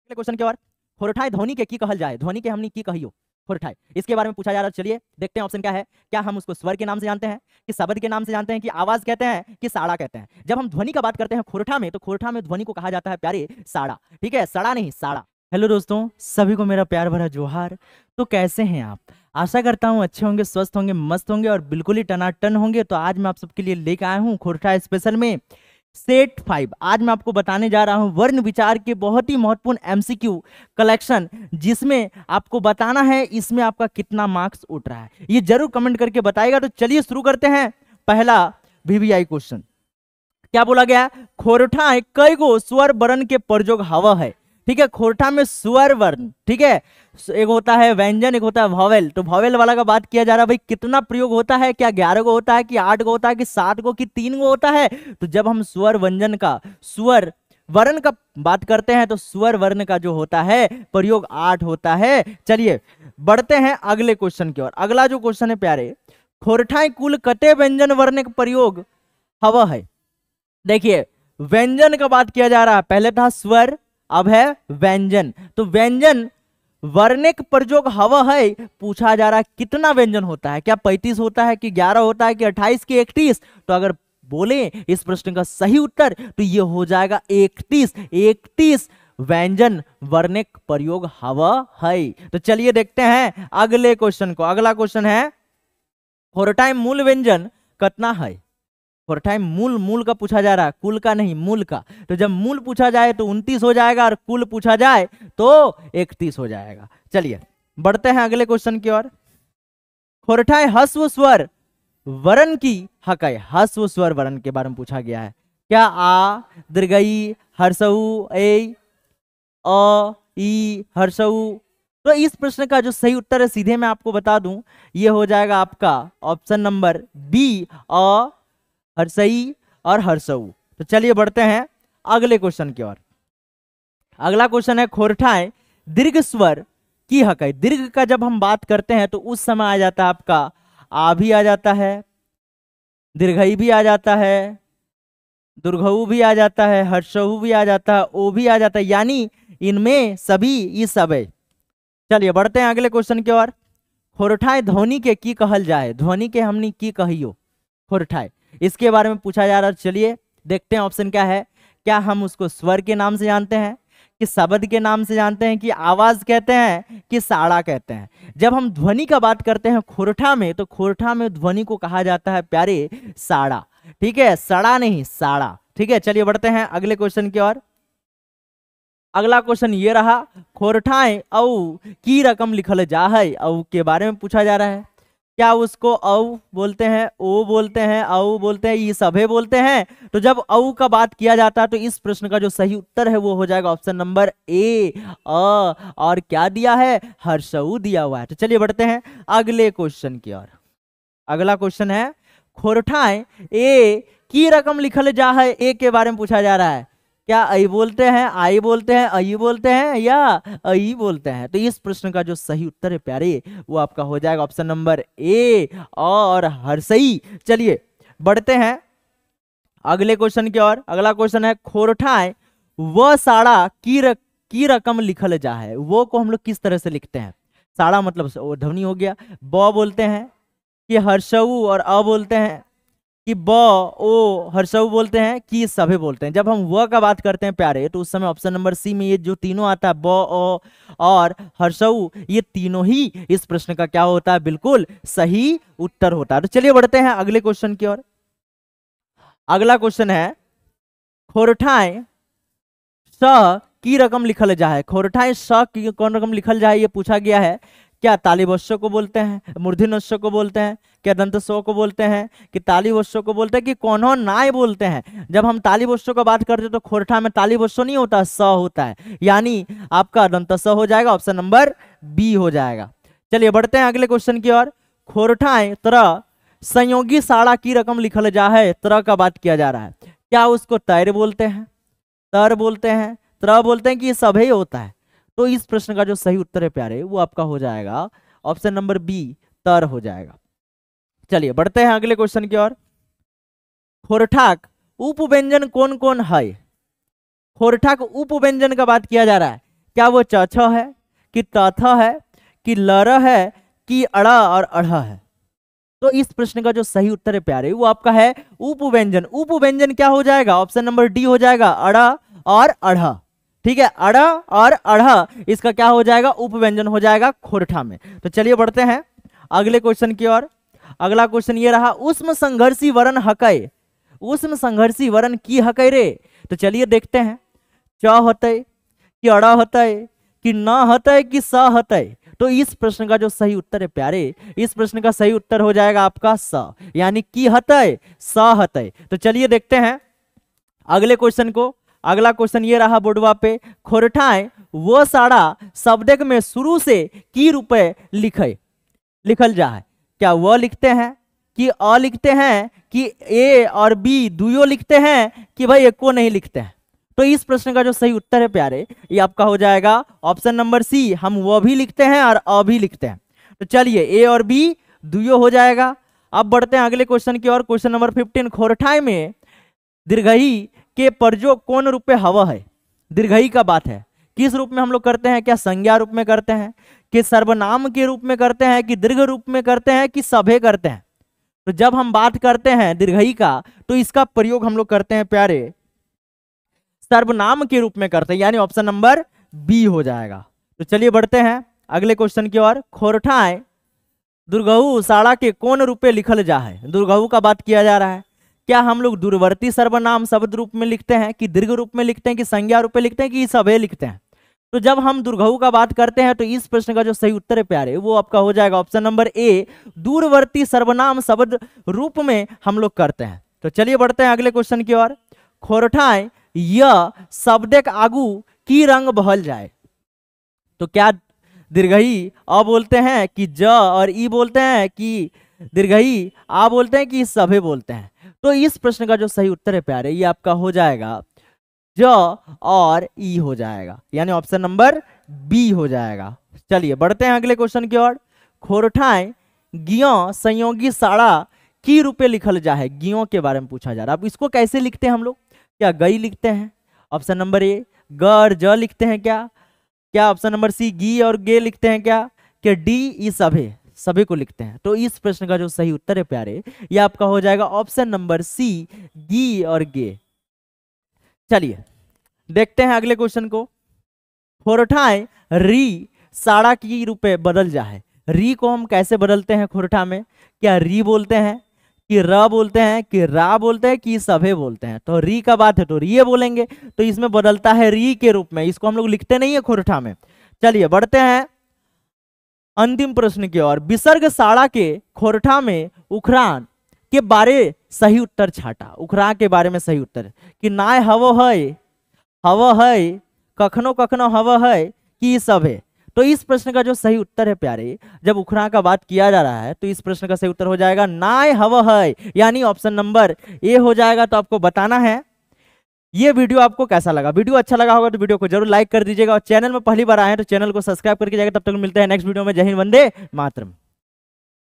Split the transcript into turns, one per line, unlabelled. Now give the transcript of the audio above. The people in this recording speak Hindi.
अगले क्वेश्चन की ओर। खोरठाई ध्वनि के की कहल जाए, ध्वनि के हमनी की कहियो खोरठाई, इसके बारे में पूछा जा रहा है। चलिए देखते हैं ऑप्शन क्या है। क्या हम उसको स्वर के नाम से जानते हैं, कि शब्द के नाम से जानते हैं, कि आवाज कहते हैं, कि साड़ा कहते हैं। जब हम ध्वनि का बात करते हैं खोरठा में, तो खोरठा में ध्वनि को कहा जाता है प्यारे साड़ा। ठीक है, सड़ा नहीं साड़ा। हेलो दोस्तों, सभी को मेरा प्यार भरा जोहार। तो कैसे हैं आप? आशा करता हूँ अच्छे होंगे, स्वस्थ होंगे, मस्त होंगे और बिल्कुल ही टनाटन होंगे। तो आज मैं आप सबके लिए लेकर आया हूँ खोरठा स्पेशल में सेट 5। आज मैं आपको बताने जा रहा हूं वर्ण विचार के बहुत ही महत्वपूर्ण एमसीक्यू कलेक्शन, जिसमें आपको बताना है इसमें आपका कितना मार्क्स उठ रहा है, ये जरूर कमेंट करके बताएगा। तो चलिए शुरू करते हैं। पहला वीवीआई क्वेश्चन क्या बोला गया? खोरठा कई गो स्वर वर्ण के प्रयोग हवा है। ठीक है, खोरठा में स्वर वर्ण, ठीक है, एक होता है व्यंजन, एक होता है वॉवेल। तो वॉवेल वाला का बात किया जा रहा है, भाई कितना प्रयोग होता है? क्या 11 गो होता है, कि 8 गो होता है, कि 7 गो, कि 3 गो होता है? तो जब हम स्वर व्यंजन का, स्वर वर्ण का बात करते हैं, तो स्वर वर्ण का जो होता है प्रयोग 8 होता है। चलिए बढ़ते हैं अगले क्वेश्चन की ओर। अगला जो क्वेश्चन है प्यारे, खोरठाई कुल कते व्यंजन वर्ण का प्रयोग हवा है। देखिए व्यंजन का बात किया जा रहा है, पहले था स्वर, अब है व्यंजन। तो व्यंजन वर्णिक प्रयोग हवा है। पूछा जा रहा है कितना व्यंजन होता है, क्या 35 होता है, कि 11 होता है, कि 28, कि 31? तो अगर बोले इस प्रश्न का सही उत्तर तो ये हो जाएगा 31। 31 व्यंजन वर्णिक प्रयोग हवा है। तो चलिए देखते हैं अगले क्वेश्चन को। अगला क्वेश्चन है खोरठाई मूल व्यंजन कितना है। खोरठाई मूल, मूल का पूछा जा रहा है, कुल का नहीं, मूल का। तो जब मूल पूछा जाए तो 29 हो जाएगा, और कुल पूछा जाए तो 31 हो जाएगा। चलिए बढ़ते हैं अगले क्वेश्चन की ओर। खोरठाई हस्व स्वर वर्ण की हक है। हस्व स्वर वर्ण के बारे में पूछा गया है। क्या आ, दीर्घई, हर्षऊ, ए, अ, ई, हर्षऊ? तो इस प्रश्न का जो सही उत्तर है सीधे मैं आपको बता दूं, ये हो जाएगा आपका ऑप्शन नंबर बी, अ, हर्षई और हर्षऊ। तो चलिए बढ़ते हैं अगले क्वेश्चन की ओर। अगला क्वेश्चन है खोरठाई दीर्घ स्वर की हक है। दीर्घ का जब हम बात करते हैं तो उस समय आ जाता है आपका आ भी आ जाता है, दीर्घई भी आ जाता है, दुर्घऊ भी आ जाता है, हर्षऊ भी आ जाता है, ओ भी आ जाता है, यानी इनमें सभी ये सब है। चलिए बढ़ते हैं अगले क्वेश्चन की ओर। खोरठाई ध्वनि के की कहल जाए, ध्वनि के हमनी की कहियो खोरठाई, इसके बारे में पूछा जा रहा है। चलिए देखते हैं ऑप्शन क्या है। क्या हम उसको स्वर के नाम से जानते हैं, कि शब्द के नाम से जानते हैं, कि आवाज कहते हैं, कि साड़ा कहते हैं? जब हम ध्वनि का बात करते हैं खोरठा में, तो खोरठा में ध्वनि को कहा जाता है प्यारे साड़ा। ठीक है, सड़ा नहीं साड़ा। ठीक है, चलिए बढ़ते हैं अगले क्वेश्चन की ओर। अगला क्वेश्चन ये रहा, खोरठाई औ की रकम लिखल जा है, औ के बारे में पूछा जा रहा है। क्या उसको औ बोलते हैं, ओ बोलते हैं, औ बोलते हैं, ये सभे बोलते हैं? तो जब औ का बात किया जाता है तो इस प्रश्न का जो सही उत्तर है वो हो जाएगा ऑप्शन नंबर ए, अ, और क्या दिया है, हर्षऊ दिया हुआ है। तो चलिए बढ़ते हैं अगले क्वेश्चन की ओर। अगला क्वेश्चन है खोरठाई ए की रकम लिखल जा है, ए के बारे में पूछा जा रहा है। क्या आई बोलते हैं, आई बोलते हैं, आई बोलते हैं, या आई बोलते हैं? तो इस प्रश्न का जो सही उत्तर है प्यारे वो आपका हो जाएगा ऑप्शन नंबर ए, और हर्षई। चलिए बढ़ते हैं अगले क्वेश्चन की ओर। अगला क्वेश्चन है खोरठाई व साड़ा की रकम लिखल जा है। वो को हम लोग किस तरह से लिखते हैं? साड़ा मतलब ध्वनि हो गया, ब बोलते हैं, कि हर्षऊ और अ बोलते हैं, कि ब ओ हर्षऊ बोलते हैं, कि सभे बोलते हैं? जब हम व का बात करते हैं प्यारे तो उस समय ऑप्शन नंबर सी में ये जो तीनों आता है ब, ओ और हर्षऊ, ये तीनों ही इस प्रश्न का क्या होता है, बिल्कुल सही उत्तर होता है। तो चलिए बढ़ते हैं अगले क्वेश्चन की ओर। अगला क्वेश्चन है खोरठाई स की रकम लिखल जा है। खोरठाई स की कौन रकम लिखल जाए ये पूछा गया है। क्या तालिबस्व को बोलते हैं, मूर्धन्यस्व को बोलते हैं, क्या दंतस्व को बोलते हैं, कि तालिबस्व को बोलते हैं, कि कौनों नाय बोलते हैं? जब हम तालिबस्व का बात करते हैं तो खोरठा में तालिबस्व नहीं होता, स होता है, यानी आपका दंतस्व हो जाएगा, ऑप्शन नंबर बी हो जाएगा। चलिए बढ़ते हैं अगले क्वेश्चन की ओर। खोरठाई तरह संयोगी साड़ा की रकम लिखल जा है, तरह का बात किया जा रहा है। क्या उसको तैर बोलते हैं, तर बोलते हैं, तरह बोलते हैं, कि ये सब ही होता है? तो इस प्रश्न का जो सही उत्तर है प्यारे वो आपका हो जाएगा ऑप्शन नंबर बी, तर हो जाएगा। चलिए बढ़ते हैं अगले क्वेश्चन की ओर। खोरठाक उपव्यंजन कौन कौन है? खोरठा को उपव्यंजन का बात किया जा रहा है। क्या वो च छ है, कि त थ है, कि ल र है, कि अड़ा और अढ़ा है? तो इस प्रश्न का जो सही उत्तर है प्यारे वो आपका है उपव्यंजन। उपव्यंजन क्या हो जाएगा? ऑप्शन नंबर डी हो जाएगा, अड़ा और अढ़ा। ठीक है, अड़ा और अढ़ा इसका क्या हो जाएगा? उपव्यंजन हो जाएगा खोरठा में। तो चलिए बढ़ते हैं अगले क्वेश्चन की ओर। अगला क्वेश्चन ये रहा, उष्म संघर्षी वरण हकय, उष्म संघर्षी वरण की हकय रे? तो चलिए देखते हैं, च हतय, कि अड़ा हतय, कि न हतय, कि स हतय? तो इस प्रश्न का जो सही उत्तर है प्यारे, इस प्रश्न का सही उत्तर हो जाएगा आपका स, यानी की हतय, स हतय। तो चलिए देखते हैं अगले क्वेश्चन को। अगला क्वेश्चन ये रहा बोर्डवा पे, खोरठाएं वो साड़ा शब्दक में शुरू से की रूपे लिखे लिखल जा है? क्या वह लिखते हैं, कि अ लिखते हैं, कि ए और बी दुयो लिखते हैं, कि भाई एको नहीं लिखते हैं? तो इस प्रश्न का जो सही उत्तर है प्यारे ये आपका हो जाएगा ऑप्शन नंबर सी, हम वह भी लिखते हैं और अ भी लिखते हैं। तो चलिए ए और बी दुयो हो जाएगा। अब बढ़ते हैं अगले क्वेश्चन की ओर। क्वेश्चन नंबर 15, खोरठाई में दीर्घई के प्रयोग कौन रूपे हवा है? दीर्घई का बात है, किस रूप में हम लोग करते हैं? क्या संज्ञा रूप में करते हैं, कि सर्वनाम के रूप में करते हैं, कि दीर्घ रूप में करते हैं, कि सभे करते हैं? तो जब हम बात करते हैं दीर्घई का तो इसका प्रयोग हम लोग करते हैं प्यारे सर्वनाम के रूप में करते हैं, यानी ऑप्शन नंबर बी हो जाएगा। तो चलिए बढ़ते हैं अगले क्वेश्चन की ओर। खोरठाएं दुर्गहु साड़ा के कौन रूपे लिखल जा है? दुर्गहु का बात किया जा रहा है। क्या हम लोग दूरवर्ती सर्वनाम शब्द रूप में लिखते हैं, कि दीर्घ रूप में लिखते हैं, कि संज्ञा रूप में लिखते हैं, कि सभे लिखते हैं? तो जब हम दुर्गहु का बात करते हैं तो इस प्रश्न का जो सही उत्तर है प्यारे वो आपका हो जाएगा ऑप्शन नंबर ए, दूरवर्ती सर्वनाम शब्द रूप में हम लोग करते हैं। तो चलिए बढ़ते हैं अगले क्वेश्चन की ओर। खोरठाएं यह शब्दक आगू की रंग बहल जाए? तो क्या दीर्घई अ बोलते हैं, कि ज और ई बोलते हैं, कि दीर्घई आ बोलते हैं, कि सभे बोलते हैं? तो इस प्रश्न का जो सही उत्तर है प्यारे ये आपका हो जाएगा ज और ई हो जाएगा, यानी ऑप्शन नंबर बी हो जाएगा। चलिए बढ़ते हैं अगले क्वेश्चन की ओर। खोरठाएं गियो संयोगी साड़ा की रूपे लिखल जा है? गियो के बारे में पूछा जा रहा है। अब इसको कैसे लिखते हैं हम लोग? क्या गई लिखते हैं ऑप्शन नंबर ए, ग और ज लिखते हैं क्या? क्या ऑप्शन नंबर सी गी और गे लिखते हैं क्या? डी ई सभे सभी को लिखते हैं? तो इस प्रश्न का जो सही उत्तर है प्यारे ये आपका हो जाएगा ऑप्शन नंबर सी, गी और गे। चलिए देखते हैं अगले क्वेश्चन को। खोरठाएं री साड़ा की रूपे बदल जा है? री को हम कैसे बदलते हैं खोरठा में? क्या री बोलते हैं, कि र बोलते हैं, कि रा बोलते हैं, कि सभे बोलते हैं? तो री का बात है तो री बोलेंगे, तो इसमें बदलता है री के रूप में, इसको हम लोग लिखते नहीं है खोरठा में। चलिए बढ़ते हैं अंतिम प्रश्न की ओर। विसर्ग साड़ा के खोरठा में उखरान के बारे सही उत्तर छाटा। उखरा के बारे में सही उत्तर कि नाय हवो है, कखनो कखनो हवो है, कि सब है? तो इस प्रश्न का जो सही उत्तर है प्यारे, जब उखरा का बात किया जा रहा है तो इस प्रश्न का सही उत्तर हो जाएगा नाय हवो है, यानी ऑप्शन नंबर ए हो जाएगा। तो आपको बताना है ये वीडियो आपको कैसा लगा। वीडियो अच्छा लगा होगा तो वीडियो को जरूर लाइक कर दीजिएगा, और चैनल में पहली बार आए हैं तो चैनल को सब्सक्राइब करके जाएगा। तब तक मिलते हैं नेक्स्ट वीडियो में। जय हिंद, वंदे मातरम।